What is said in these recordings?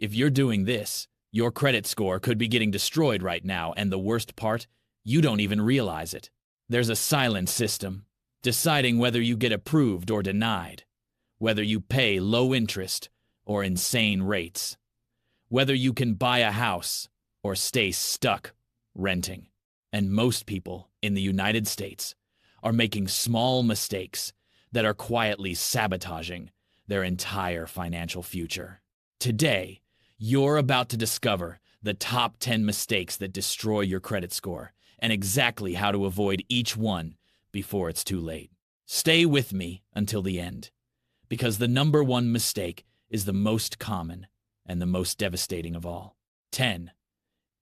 If you're doing this, your credit score could be getting destroyed right now, and the worst part, you don't even realize it. There's a silent system, deciding whether you get approved or denied, whether you pay low interest or insane rates, whether you can buy a house or stay stuck renting. And most people in the United States are making small mistakes that are quietly sabotaging their entire financial future. Today, you're about to discover the top 10 mistakes that destroy your credit score and exactly how to avoid each one before it's too late. Stay with me until the end, because the number one mistake is the most common and the most devastating of all. 10.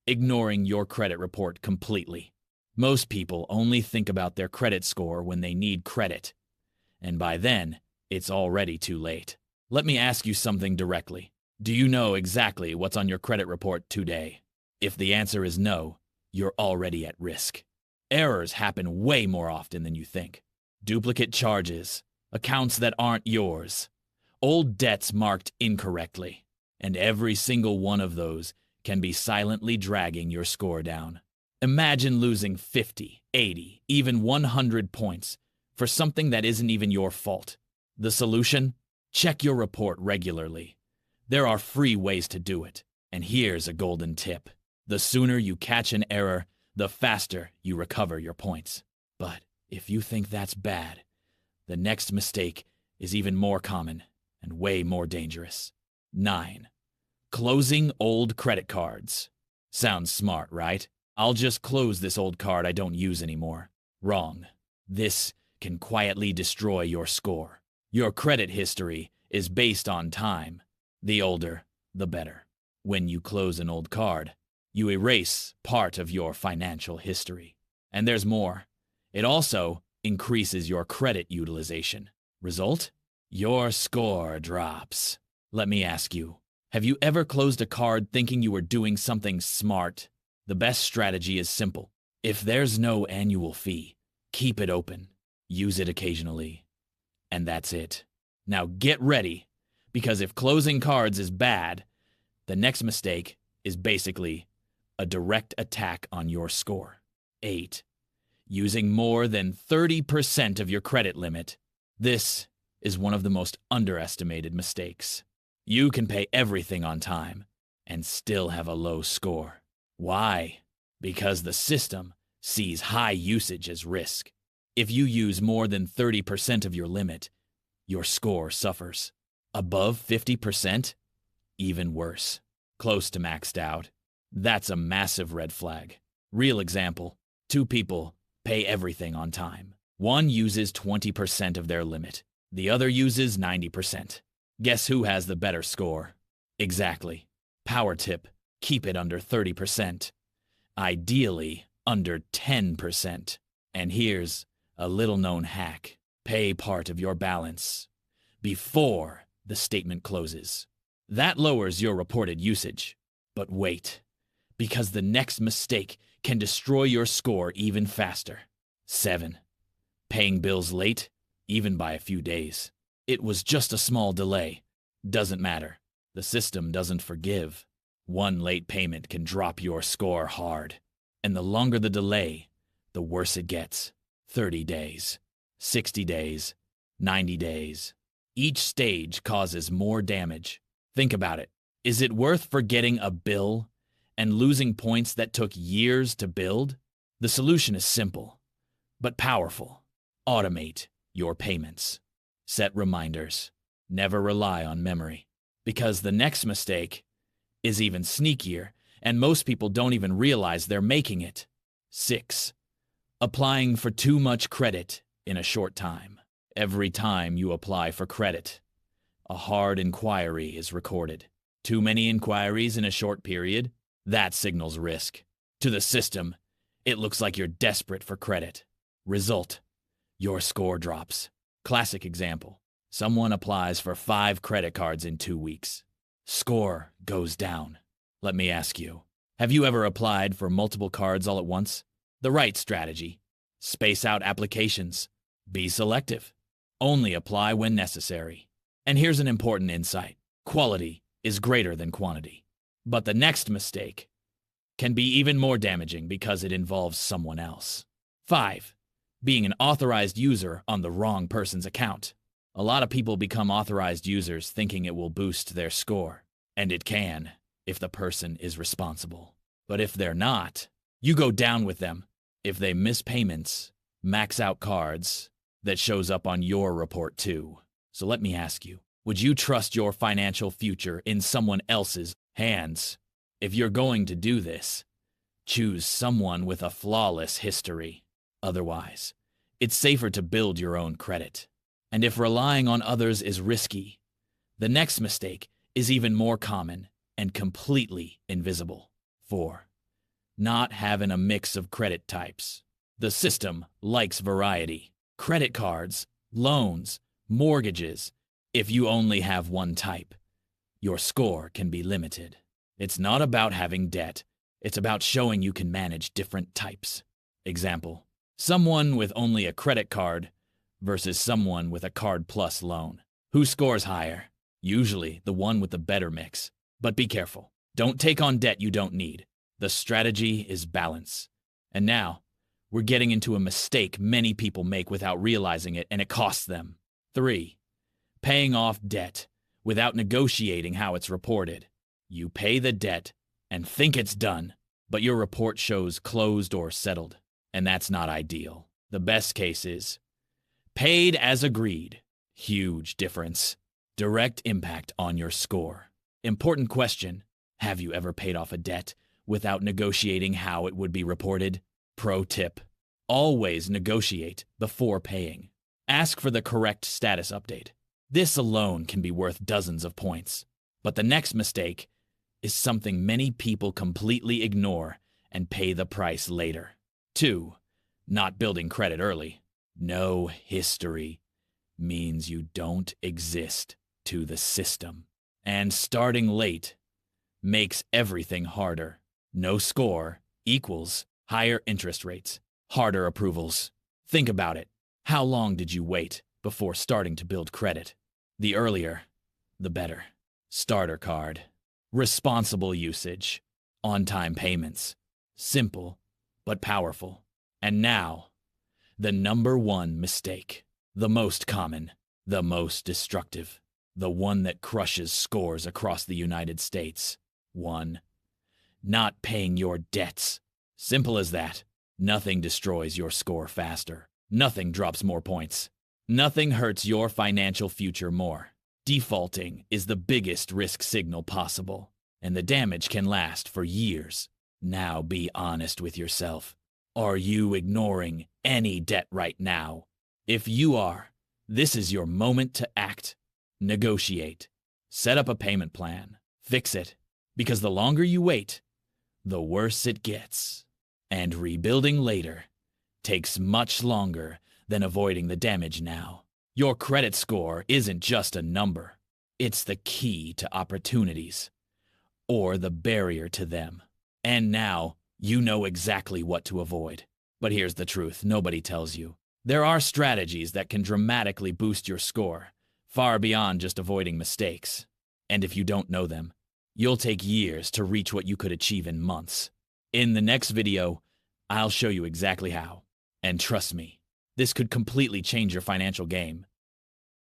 Ignoring your credit report completely. Most people only think about their credit score when they need credit, and by then, it's already too late. Let me ask you something directly. Do you know exactly what's on your credit report today? If the answer is no, you're already at risk. Errors happen way more often than you think. Duplicate charges, accounts that aren't yours, old debts marked incorrectly, and every single one of those can be silently dragging your score down. Imagine losing 50, 80, even 100 points for something that isn't even your fault. The solution? Check your report regularly. There are free ways to do it, and here's a golden tip. The sooner you catch an error, the faster you recover your points. But if you think that's bad, the next mistake is even more common and way more dangerous. 9. Closing old credit cards. Sounds smart, right? I'll just close this old card I don't use anymore. Wrong. This can quietly destroy your score. Your credit history is based on time. The older, the better. When you close an old card, you erase part of your financial history. And there's more. It also increases your credit utilization. Result? Your score drops. Let me ask you, have you ever closed a card thinking you were doing something smart? The best strategy is simple. If there's no annual fee, keep it open. Use it occasionally. And that's it. Now get ready, because if closing cards is bad, the next mistake is basically a direct attack on your score. 8. Using more than 30% of your credit limit. This is one of the most underestimated mistakes. You can pay everything on time and still have a low score. Why? Because the system sees high usage as risk. If you use more than 30% of your limit, your score suffers. Above 50%? Even worse. Close to maxed out. That's a massive red flag. Real example. 2 people pay everything on time. One uses 20% of their limit. The other uses 90%. Guess who has the better score? Exactly. Power tip. Keep it under 30%. Ideally, under 10%. And here's a little-known hack. Pay part of your balance before the statement closes. That lowers your reported usage. But wait, because the next mistake can destroy your score even faster. 7. Paying bills late, even by a few days. It was just a small delay. Doesn't matter. The system doesn't forgive. One late payment can drop your score hard. And the longer the delay, the worse it gets. 30 days, 60 days, 90 days. Each stage causes more damage. Think about it. Is it worth forgetting a bill and losing points that took years to build? The solution is simple, but powerful. Automate your payments. Set reminders. Never rely on memory. Because the next mistake is even sneakier, and most people don't even realize they're making it. 6. Applying for too much credit in a short time. Every time you apply for credit, a hard inquiry is recorded. Too many inquiries in a short period? That signals risk. To the system, it looks like you're desperate for credit. Result: your score drops. Classic example. Someone applies for 5 credit cards in 2 weeks. Score goes down. Let me ask you, have you ever applied for multiple cards all at once? The right strategy. Space out applications. Be selective. Only apply when necessary. And here's an important insight. Quality is greater than quantity. But the next mistake can be even more damaging because it involves someone else. 5. Being an authorized user on the wrong person's account. A lot of people become authorized users thinking it will boost their score, and it can if the person is responsible. But if they're not, you go down with them. If they miss payments, max out cards, that shows up on your report too. So let me ask you, would you trust your financial future in someone else's hands? If you're going to do this, choose someone with a flawless history. Otherwise, it's safer to build your own credit. And if relying on others is risky, the next mistake is even more common and completely invisible. 4. Not having a mix of credit types. The system likes variety. Credit cards, loans, mortgages. If you only have one type, your score can be limited. It's not about having debt. It's about showing you can manage different types. Example, someone with only a credit card versus someone with a card plus loan. Who scores higher? Usually the one with the better mix. But be careful. Don't take on debt you don't need. The strategy is balance. And now, we're getting into a mistake many people make without realizing it, and it costs them. 3. Paying off debt without negotiating how it's reported. You pay the debt and think it's done, but your report shows closed or settled, and that's not ideal. The best case is paid as agreed. Huge difference. Direct impact on your score. Important question. Have you ever paid off a debt without negotiating how it would be reported? Pro tip. Always negotiate before paying. Ask for the correct status update. This alone can be worth dozens of points. But the next mistake is something many people completely ignore and pay the price later. 2. Not building credit early. No history means you don't exist to the system. And starting late makes everything harder. No score equals higher interest rates, harder approvals. Think about it. How long did you wait before starting to build credit? The earlier, the better. Starter card. Responsible usage. On-time payments. Simple, but powerful. And now, the number one mistake. The most common, the most destructive. The one that crushes scores across the United States. 1. Not paying your debts. Simple as that. Nothing destroys your score faster. Nothing drops more points. Nothing hurts your financial future more. Defaulting is the biggest risk signal possible, and the damage can last for years. Now be honest with yourself. Are you ignoring any debt right now? If you are, this is your moment to act. Negotiate. Set up a payment plan. Fix it. Because the longer you wait, the worse it gets. And rebuilding later takes much longer than avoiding the damage now. Your credit score isn't just a number. It's the key to opportunities, or the barrier to them. And now, you know exactly what to avoid. But here's the truth nobody tells you. There are strategies that can dramatically boost your score, far beyond just avoiding mistakes. And if you don't know them, you'll take years to reach what you could achieve in months. In the next video, I'll show you exactly how. And trust me, this could completely change your financial game.